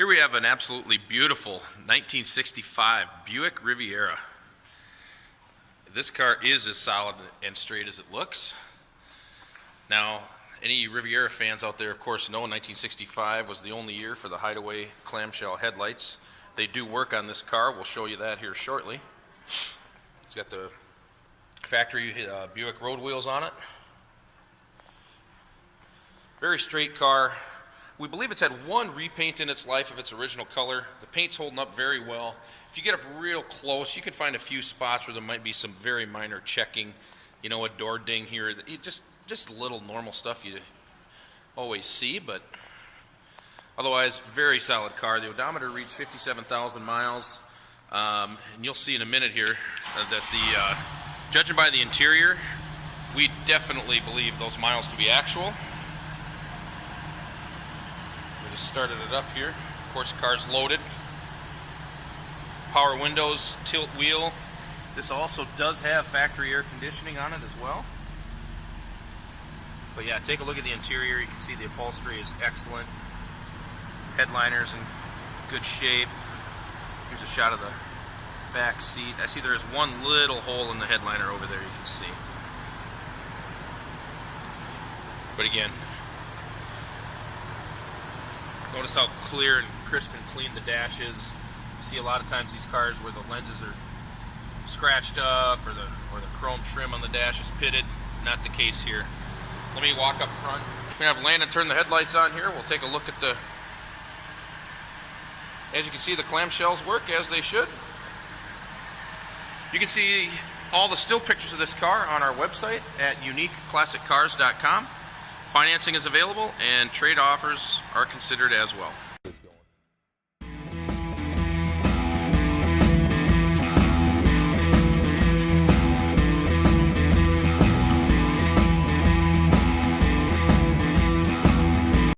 Here we have an absolutely beautiful 1965 Buick Riviera. This car is as solid and straight as it looks. Now, any Riviera fans out there, of course, know 1965 was the only year for the hideaway clamshell headlights. They do work on this car. We'll show you that here shortly. It's got the factory Buick road wheels on it. Very straight car. We believe it's had one repaint in its life of its original color. The paint's holding up very well. If you get up real close, you can find a few spots where there might be some very minor checking, you know, a door ding here. Just little normal stuff you always see, but otherwise, very solid car. The odometer reads 57,000 miles, and you'll see in a minute here that judging by the interior, we definitely believe those miles to be actual. We just started it up here. Of course, the car's loaded. Power windows, tilt wheel. This also does have factory air conditioning on it as well. But yeah, take a look at the interior. You can see the upholstery is excellent. Headliner's in good shape. Here's a shot of the back seat. I see there's one little hole in the headliner over there, you can see. But again, notice how clear and crisp and clean the dash is. You see a lot of times these cars where the lenses are scratched up or the chrome trim on the dash is pitted. Not the case here. Let me walk up front. We're gonna have Landon turn the headlights on here. We'll take a look at as you can see, the clamshells work as they should. You can see all the still pictures of this car on our website at uniqueclassiccars.com. Financing is available and trade offers are considered as well.